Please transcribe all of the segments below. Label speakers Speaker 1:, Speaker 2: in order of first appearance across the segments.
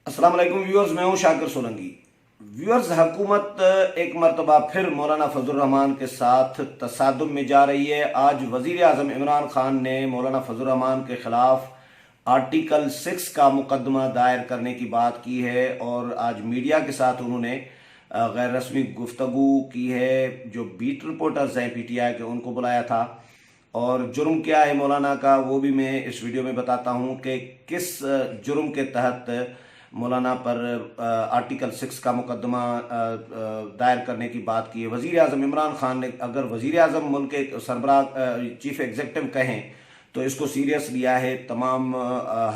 Speaker 1: अस्सलाम वालेकुम व्यूअर्स, मैं हूं शाकिर सोलंकी। व्यूअर्स, हुकूमत एक मरतबा फिर मौलाना फजल रहमान के साथ तसादुम में जा रही है। आज वजीर आजम इमरान खान ने मौलाना फजल रहमान के खिलाफ आर्टिकल 6 का मुकदमा दायर करने की बात की है और आज मीडिया के साथ उन्होंने गैर रस्मी गुफ्तगू की है। जो बीट रिपोर्टर्स हैं पीटीआई के, उनको बुलाया था और जुर्म क्या है मौलाना का वो भी मैं इस वीडियो में बताता हूं कि किस जुर्म के तहत मौलाना पर आर्टिकल 6 का मुकदमा दायर करने की बात की है। वज़ीर आज़म इमरान खान ने, अगर वज़ीर आज़म मुल्क के सरबराह चीफ एग्जीक्यूटिव कहें तो इसको सीरियस लिया है तमाम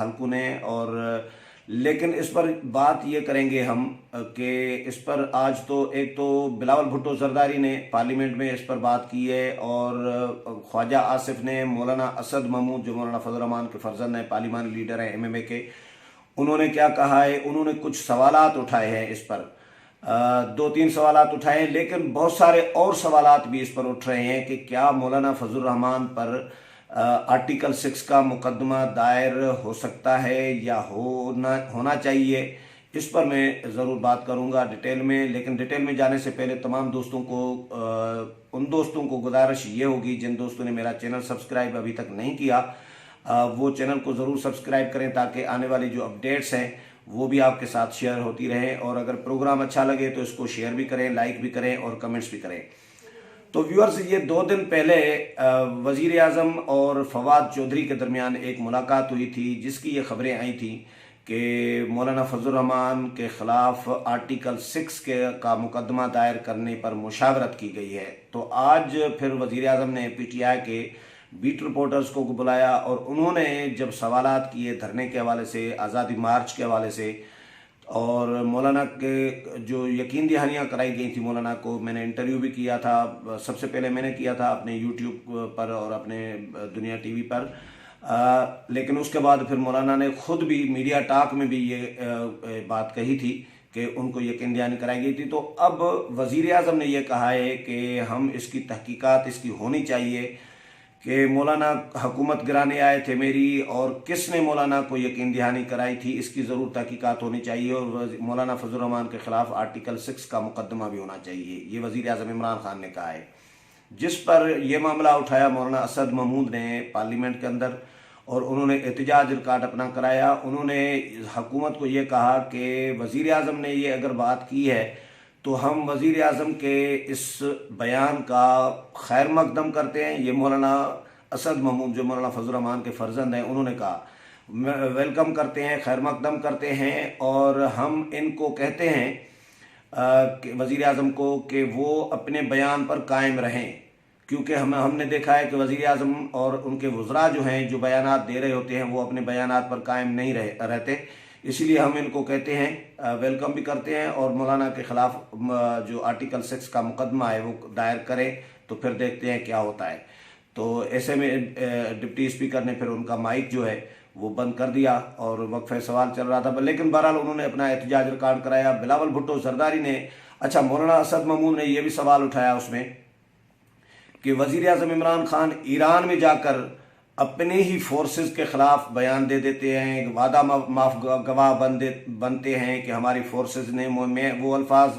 Speaker 1: हलकों ने। और लेकिन इस पर बात ये करेंगे हम कि इस पर आज तो एक तो बिलावल भुट्टो जरदारी ने पार्लियामेंट में इस पर बात की है और ख्वाजा आसिफ ने, मौलाना असद महमूद जो मौलाना फजल रहमान के फर्जंद हैं, पार्लियामानी लीडर हैं एमएमए के, उन्होंने क्या कहा है। उन्होंने कुछ सवालात उठाए हैं इस पर, दो तीन सवालात उठाए हैं, लेकिन बहुत सारे और सवालात भी इस पर उठ रहे हैं कि क्या मौलाना फजल रहमान पर आर्टिकल 6 का मुकदमा दायर हो सकता है या होना चाहिए। इस पर मैं ज़रूर बात करूंगा डिटेल में। लेकिन डिटेल में जाने से पहले तमाम दोस्तों को, उन दोस्तों को गुजारिश ये होगी जिन दोस्तों ने मेरा चैनल सब्सक्राइब अभी तक नहीं किया, वो चैनल को ज़रूर सब्सक्राइब करें ताकि आने वाली जो अपडेट्स हैं वो भी आपके साथ शेयर होती रहें। और अगर प्रोग्राम अच्छा लगे तो इसको शेयर भी करें, लाइक भी करें और कमेंट्स भी करें। तो व्यूअर्स, ये 2 दिन पहले वज़ीर आज़म और फवाद चौधरी के दरमियान एक मुलाकात हुई थी जिसकी ये खबरें आई थी कि मौलाना फजल रहमान के ख़िलाफ़ आर्टिकल 6 का मुकदमा दायर करने पर मुशावरत की गई है। तो आज फिर वज़ीर आज़म ने पीटीआई के बीट रिपोर्टर्स को बुलाया और उन्होंने जब सवालात किए धरने के हवाले से, आज़ादी मार्च के हवाले से, और मौलाना के जो यकीन दहानियाँ कराई गई थी मौलाना को, मैंने इंटरव्यू भी किया था। सबसे पहले मैंने किया था अपने यूट्यूब पर और अपने दुनिया टीवी पर, लेकिन उसके बाद फिर मौलाना ने खुद भी मीडिया टॉक में भी ये बात कही थी कि उनको यकीन दहानी कराई गई थी। तो अब वज़ीर आज़म ने यह कहा है कि हम इसकी तहकीकात इसकी होनी चाहिए कि मौलाना हुकूमत गिराने आए थे मेरी और किसने मौलाना को यकीन दहानी कराई थी, इसकी ज़रूर तहकीकात होनी चाहिए और मौलाना फजल रहमान के ख़िलाफ़ आर्टिकल 6 का मुकदमा भी होना चाहिए। ये वज़ीर आज़म इमरान खान ने कहा है, जिस पर यह मामला उठाया मौलाना असद महमूद ने पार्लियामेंट के अंदर और उन्होंने एहतजाज रिकॉर्ड अपना कराया। उन्होंने हुकूमत को ये कहा कि वज़ीर आज़म ने ये अगर बात की है तो हम वज़ीर आज़म के इस बयान का खैर मकदम करते हैं। ये मौलाना असद महमूद जो मौलाना फजल रहमान के फर्जंद हैं, उन्होंने कहा वेलकम करते हैं, खैर मकदम करते हैं और हम इनको कहते हैं वज़ीर आज़म को कि वो अपने बयान पर कायम रहें, क्योंकि हमने देखा है कि वज़ीर आज़म और उनके वज़रा जो हैं जो बयानात दे रहे होते हैं वो अपने बयानात पर कायम नहीं रहते। इसलिए हम इनको कहते हैं, वेलकम भी करते हैं और मौलाना के ख़िलाफ़ जो आर्टिकल 6 का मुकदमा है वो दायर करें, तो फिर देखते हैं क्या होता है। तो ऐसे में डिप्टी स्पीकर ने फिर उनका माइक जो है वो बंद कर दिया और वक्फे सवाल चल रहा था, लेकिन बहरहाल उन्होंने अपना एहतजाज रिकॉर्ड कराया। बिलावल भुट्टो जरदारी ने, अच्छा मौलाना असद महमूद ने यह भी सवाल उठाया उसमें कि वज़ीर आज़म इमरान खान ईरान में जाकर अपने ही फोर्सेस के ख़िलाफ़ बयान दे देते हैं, वादा माफ गवाह बनते हैं कि हमारी फोर्सेस ने, मैं वो अल्फाज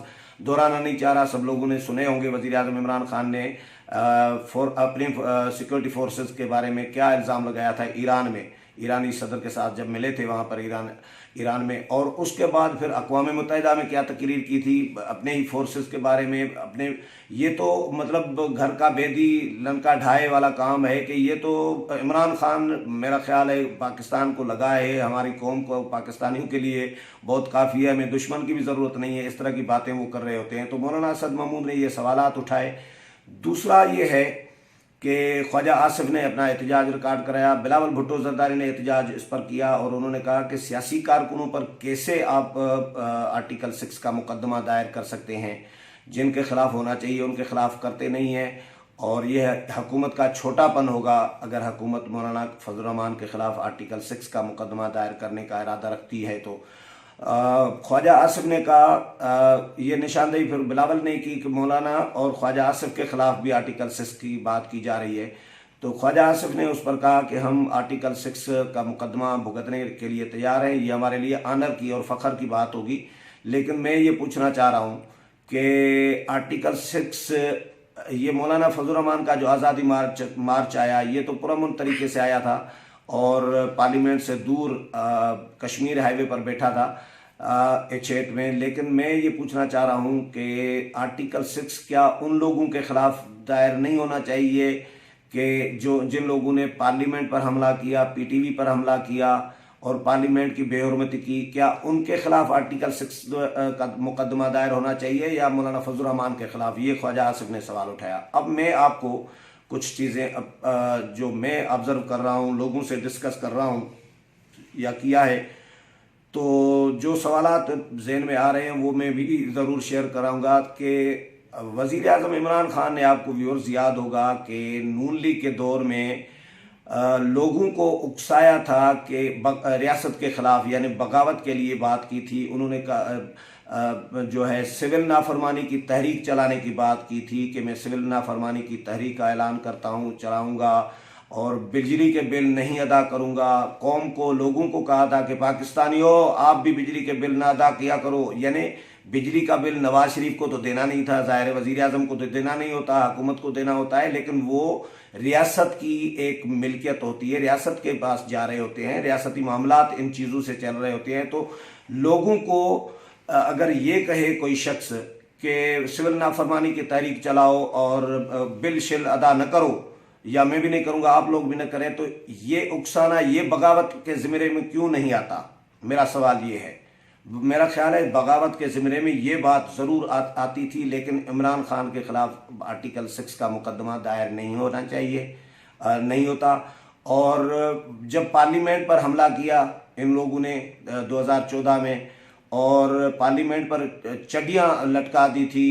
Speaker 1: दोहराना नहीं चाह रहा, सब लोगों ने सुने होंगे। वज़ीर आज़म इमरान खान ने अपनी सिक्योरिटी फोर्सेस के बारे में क्या इल्ज़ाम लगाया था ईरान में, ईरानी सदर के साथ जब मिले थे वहाँ पर ईरान में, और उसके बाद फिर अक़वाम मुत्तहिदा में क्या तकरीर की थी अपने ही फोर्सेस के बारे में। अपने ये तो मतलब घर का बेदी लंका ढाए वाला काम है कि ये तो इमरान खान मेरा ख्याल है पाकिस्तान को लगा है, हमारी कौम को, पाकिस्तानियों के लिए बहुत काफ़ी है, हमें दुश्मन की भी ज़रूरत नहीं है, इस तरह की बातें वो कर रहे होते हैं। तो मौलाना असद महमूद ने ये सवालात उठाए। दूसरा ये है कि ख्वाजा आसिफ ने अपना एहतजाज रिकॉर्ड कराया, बिलावल भुट्टो जरदारी ने एहतजाज इस पर किया और उन्होंने कहा कि सियासी कारकुनों पर कैसे आप आर्टिकल 6 का मुकदमा दायर कर सकते हैं, जिनके खिलाफ होना चाहिए उनके खिलाफ करते नहीं हैं। और यह हुकूमत का छोटापन होगा अगर हुकूमत मौलाना फजल रहमान के खिलाफ आर्टिकल 6 का मुकदमा दायर करने का इरादा रखती है। तो ख्वाजा आसिफ ने कहा, ये निशानदेही फिर बिलावल ने की कि मौलाना और ख्वाजा आसिफ के खिलाफ भी आर्टिकल 6 की बात की जा रही है। तो ख्वाजा आसिफ ने उस पर कहा कि हम आर्टिकल 6 का मुकदमा भुगतने के लिए तैयार हैं, ये हमारे लिए आनर की और फ़ख्र की बात होगी। लेकिन मैं ये पूछना चाह रहा हूँ कि आर्टिकल 6, ये मौलाना फजल रहमान का जो आज़ादी मार्च आया, ये तो पुरअमन तरीके से आया था और पार्लियामेंट से दूर कश्मीर हाईवे पर बैठा था H8 में। लेकिन मैं ये पूछना चाह रहा हूँ कि आर्टिकल 6 क्या उन लोगों के खिलाफ दायर नहीं होना चाहिए कि जिन लोगों ने पार्लियामेंट पर हमला किया, PTV पर हमला किया और पार्लियामेंट की बेहुरमती की, क्या उनके खिलाफ आर्टिकल 6 का मुकदमा दायर होना चाहिए या मौलाना फजल रहमान के खिलाफ? ये ख्वाजा आसिफ ने सवाल उठाया। अब मैं आपको कुछ चीज़ें जो मैं ऑब्ज़र्व कर रहा हूँ, लोगों से डिस्कस कर रहा हूँ या किया है, तो जो सवालात ज़हन में आ रहे हैं वो मैं भी ज़रूर शेयर कराऊंगा कि वज़ीर आज़म इमरान खान ने, आपको व्यूअर्स याद होगा कि नून लीग के दौर में लोगों को उकसाया था कि रियासत के ख़िलाफ़ यानी बगावत के लिए बात की थी। उन्होंने जो है सिविल नाफरमानी की तहरीक चलाने की बात की थी कि मैं सिविल नाफरमानी की तहरीक का ऐलान करता हूँ, चलाऊँगा और बिजली के बिल नहीं अदा करूँगा। कौम को, लोगों को कहा था कि पाकिस्तानियों आप भी बिजली के बिल ना अदा किया करो। यानी बिजली का बिल नवाज शरीफ को तो देना नहीं था, ज़ाहिर वज़ीर आज़म को तो देना नहीं होता, हुकूमत को देना होता है, लेकिन वो रियासत की एक मिल्कियत होती है, रियासत के पास जा रहे होते हैं, रियासती मामलात इन चीज़ों से चल रहे होते हैं। तो लोगों को अगर ये कहे कोई शख्स कि सिविल नाफरमानी की तहरीक चलाओ और बिल शिल अदा न करो, या मैं भी नहीं करूँगा, आप लोग भी न करें, तो ये उकसाना, ये बगावत के ज़िम्मे में क्यों नहीं आता? मेरा सवाल ये है। मेरा ख्याल है बगावत के ज़िम्मे में ये बात ज़रूर आती थी, लेकिन इमरान खान के ख़िलाफ़ आर्टिकल 6 का मुकदमा दायर नहीं होना चाहिए, नहीं होता। और जब पार्लियामेंट पर हमला किया इन लोगों ने 2014 में, और पार्लियामेंट पर चड्डियाँ लटका दी थी,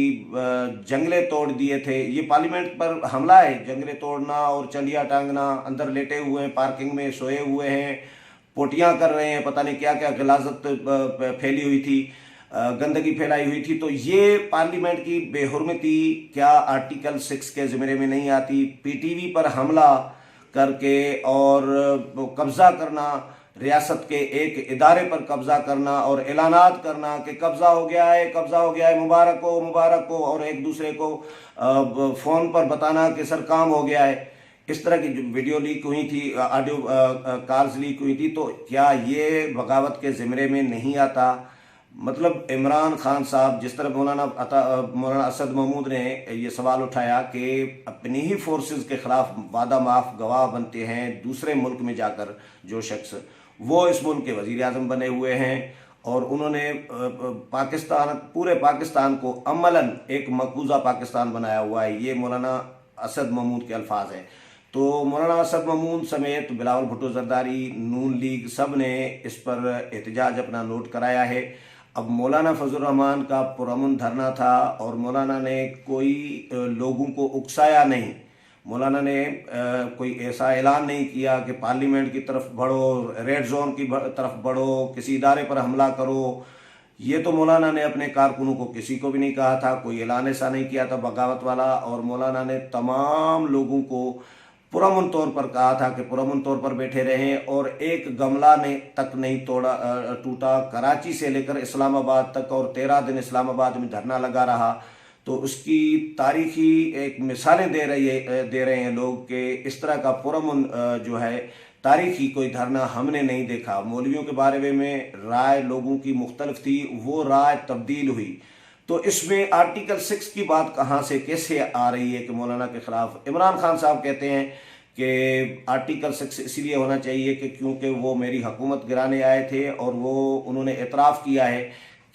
Speaker 1: जंगले तोड़ दिए थे, ये पार्लियामेंट पर हमला है, जंगले तोड़ना और चड्डियाँ टांगना, अंदर लेटे हुए हैं, पार्किंग में सोए हुए हैं, पोटियाँ कर रहे हैं, पता नहीं क्या क्या गिलाजत फैली हुई थी, गंदगी फैलाई हुई थी। तो ये पार्लियामेंट की बेहुरमती क्या आर्टिकल 6 के ज़िम्मे में नहीं आती? PTV पर हमला करके और कब्ज़ा करना, रियासत के एक इदारे पर कब्ज़ा करना और ऐलानात करना कि कब्ज़ा हो गया है, कब्ज़ा हो गया है, मुबारक हो, मुबारक हो, और एक दूसरे को फ़ोन पर बताना कि सर काम हो गया है। इस तरह की जो वीडियो लीक हुई थी, ऑडियो कॉल्स लीक हुई थी, तो क्या ये बगावत के ज़िम्मे में नहीं आता? मतलब इमरान खान साहब, जिस तरह मौलाना असद महमूद ने ये सवाल उठाया कि अपनी ही फोर्सेस के ख़िलाफ़ वादा माफ़ गवाह बनते हैं दूसरे मुल्क में जाकर, जो शख्स वो इस मुल्क के वज़ीर आज़म बने हुए हैं और उन्होंने पाकिस्तान, पूरे पाकिस्तान को अमलन एक मकबूजा पाकिस्तान बनाया हुआ है। ये मौलाना असद महमूद के अल्फाज हैं। तो मौलाना असद महमूद समेत बिलावल भुट्टो जरदारी, नून लीग, सब ने इस पर एहतजाज अपना नोट कराया है। अब मौलाना फजल रहमान का पुरअमन धरना था और मौलाना ने कोई लोगों को उकसाया नहीं, मौलाना ने कोई ऐसा ऐलान नहीं किया कि पार्लियामेंट की तरफ बढ़ो, रेड जोन की तरफ बढ़ो, किसी इदारे पर हमला करो। ये तो मौलाना ने अपने कारकुनों को, किसी को भी नहीं कहा था, कोई ऐलान ऐसा नहीं किया था बगावत वाला। और मौलाना ने तमाम लोगों को पुरअमन तौर पर कहा था कि पुरअमन तौर पर बैठे रहें और एक गमला ने तक नहीं टूटा। कराची से लेकर इस्लामाबाद तक और 13 दिन इस्लामाबाद में धरना लगा रहा। तो उसकी तारीखी एक मिसालें दे रहे हैं लोग कि इस तरह का पुरअमन जो है तारीखी कोई धरना हमने नहीं देखा। मौलवियों के बारे में राय लोगों की मुख्तलिफ थी, वो राय तब्दील हुई। तो इसमें आर्टिकल 6 की बात कहाँ से कैसे आ रही है कि मौलाना के खिलाफ? इमरान खान साहब कहते हैं कि आर्टिकल 6 इसीलिए होना चाहिए कि क्योंकि वो मेरी हुकूमत गिराने आए थे और वो उन्होंने एतराफ़ किया है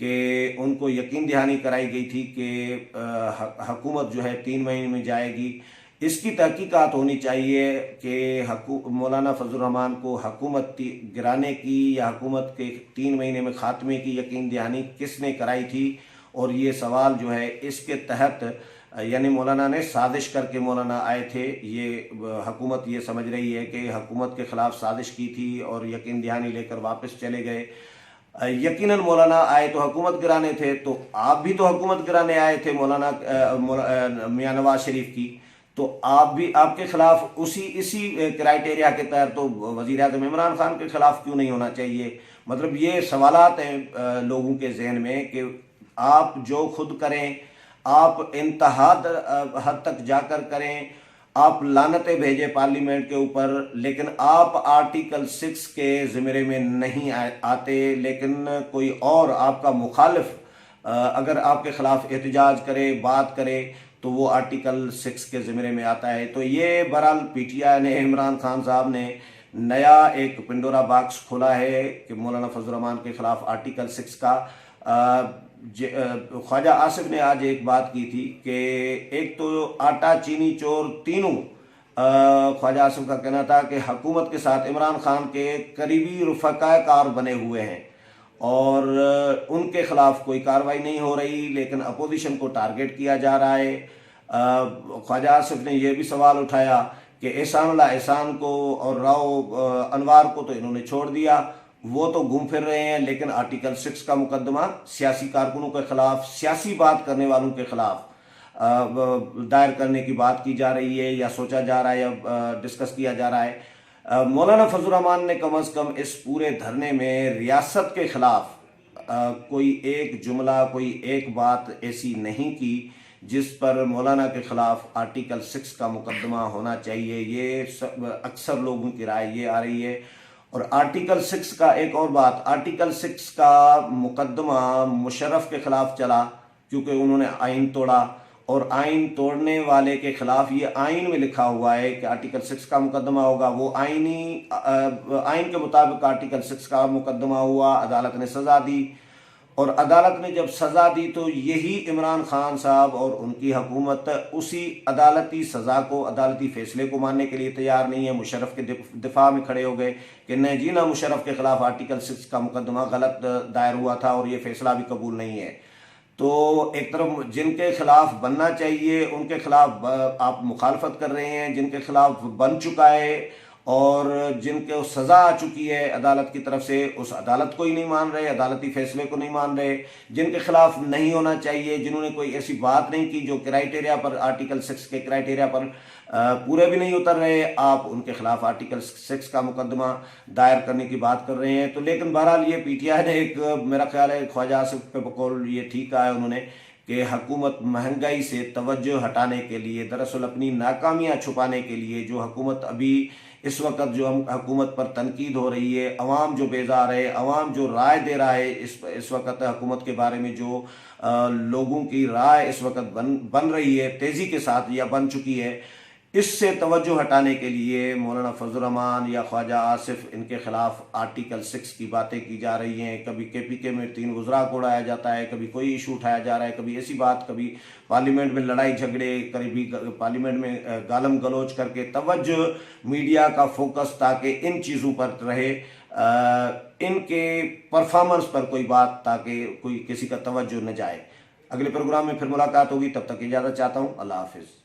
Speaker 1: कि उनको यकीन दहानी कराई गई थी कि हुकूमत जो है 3 महीने में जाएगी। इसकी तहकीकात होनी चाहिए कि मौलाना फजल रहमान को हुकूमत गिराने की या हुकूमत के 3 महीने में ख़ात्मे की यकीन दहानी किसने कराई थी। और ये सवाल जो है इसके तहत यानी मौलाना ने साजिश करके मौलाना आए थे। ये हुकूमत ये समझ रही है कि हुकूमत के ख़िलाफ़ साजिश की थी और यकीन दहानी लेकर वापस चले गए। यकीनन मौलाना आए तो हुकूमत गिराने थे, तो आप भी तो हुकूमत गिराने आए थे मौलाना मियां नवाज शरीफ की। تو آپ بھی آپ کے خلاف اسی کرائٹیریا کے تحت تو وزیر اعظم عمران خان کے خلاف کیوں نہیں ہونا چاہیے؟ مطلب یہ سوالات ہیں لوگوں کے ذہن میں کہ آپ جو خود کریں، آپ انتہا حد تک جا کر کریں، آپ لعنتیں بھیجیں پارلیمنٹ کے اوپر، لیکن آپ آرٹیکل 6 کے زمرے میں نہیں آتے، لیکن کوئی اور آپ کا مخالف اگر آپ کے خلاف احتجاج کرے، بات کرے، تو وہ آرٹیکل 6 کے زمرے میں آتا ہے۔ تو یہ بہرحال پی ٹی آئی نے، عمران خان صاحب نے نیا ایک پنڈورا باکس کھولا ہے کہ مولانا فضل الرحمان کے خلاف آرٹیکل 6 کا۔ خواجہ آصف نے آج ایک بات کی تھی کہ ایک تو آٹا چینی چور تینوں، خواجہ آصف کا کہنا تھا کہ حکومت کے ساتھ عمران خان کے قریبی رفقائے کار بنے ہوئے ہیں اور ان کے خلاف کوئی کارروائی نہیں ہو رہی، لیکن اپوزیشن کو ٹارگٹ کیا جا رہا ہے۔ خواجہ آصف نے یہ بھی سوال اٹھایا کہ احسان اللہ احسان کو اور راؤ انوار کو تو انہوں نے چھوڑ دیا، وہ تو گھوم پھر رہے ہیں، لیکن آرٹیکل 6 کا مقدمہ سیاسی کارکنوں کے خلاف، سیاسی بات کرنے والوں کے خلاف دائر کرنے کی بات کی جا رہی ہے، یا سوچا جا رہا ہے، یا ڈسکس کیا جا رہا ہے۔ مولانا فضل الرحمان نے کم از کم اس پورے دھرنے میں ریاست کے خلاف کوئی ایک جملہ، کوئی ایک بات ایسی نہیں کی جس پر مولانا کے خلاف آرٹیکل 6 کا مقدمہ ہونا چاہیے۔ یہ اکثر لوگوں کی رائے یہ آ رہی ہے۔ اور آرٹیکل 6 کا ایک اور بات، آرٹیکل 6 کا مقدمہ مشرف کے خلاف چلا کیونکہ انہوں نے آئین توڑا، اور آئین توڑنے والے کے خلاف یہ آئین میں لکھا ہوا ہے کہ آرٹیکل 6 کا مقدمہ ہوگا۔ وہ آئین کے مطابق آرٹیکل 6 کا مقدمہ ہوا، عدالت نے سزا دی، اور عدالت نے جب سزا دی تو یہی عمران خان صاحب اور ان کی حکومت اسی عدالتی سزا کو، عدالتی فیصلے کو ماننے کے لیے تیار نہیں ہے، مشرف کے دفاع میں کھڑے ہو گئے کہ نہیں جی، نہ مشرف کے خلاف آرٹیکل 6 کا مقدمہ غلط دائر ہوا تھا اور یہ فیصلہ بھی قبول نہیں ہے۔ تو ایک طرف جن کے خلاف بننا چاہیے ان کے خلاف آپ مخالفت کر رہے ہیں، جن کے خلاف بن چکا ہے اور جن کو سزا آ چکی ہے عدالت کی طرف سے، اس عدالت کو ہی نہیں مان رہے، عدالتی فیصلے کو نہیں مان رہے، جن کے خلاف نہیں ہونا چاہیے، جنہوں نے کوئی ایسی بات نہیں کی جو کرائٹیریا پر، آرٹیکل 6 کے کرائٹیریا پر پورے بھی نہیں اتر رہے، آپ ان کے خلاف آرٹیکل 6 کا مقدمہ دائر کرنے کی بات کر رہے ہیں۔ تو لیکن بہرحال یہ پی ٹی آئی نے ایک، میرا خیال ہے خواجہ آصف کے بقول یہ ٹھیک کہا ہے انہوں نے کہ حکومت مہنگائی سے توجہ ہٹانے کے لیے، دراصل اپنی ناکامیاں چھپانے کے لیے، جو حکومت ابھی اس وقت جو حکومت پر تنقید ہو رہی ہے، عوام جو بیزار ہے، عوام جو رائے دے رہا ہے اس وقت حکومت کے بارے میں، جو لوگوں کی رائے اس وقت بن رہی ہے تیزی کے ساتھ یا بن چکی ہے، اس سے توجہ ہٹانے کے لیے مولانا فضل الرحمان یا خواجہ آصف ان کے خلاف آرٹیکل 6 کی باتیں کی جا رہی ہیں۔ کبھی کے پی کے میں 3 وزراء کو اڑایا جاتا ہے، کبھی کوئی ایشو اٹھایا جا رہا ہے، کبھی ایسی بات، کبھی پارلیمنٹ میں لڑائی جھگڑے، کبھی پارلیمنٹ میں گالم گلوچ کر کے توجہ میڈیا کا فوکس تاکہ ان چیزوں پر رہے، ان کے پرفارمنس پر کوئی بات، تاکہ کوئی کسی کا توجہ نہ جائے۔ اگلے پروگرام میں پھر ملاقات ہوگی، تب تک اجازت چاہتا ہوں، اللہ حافظ۔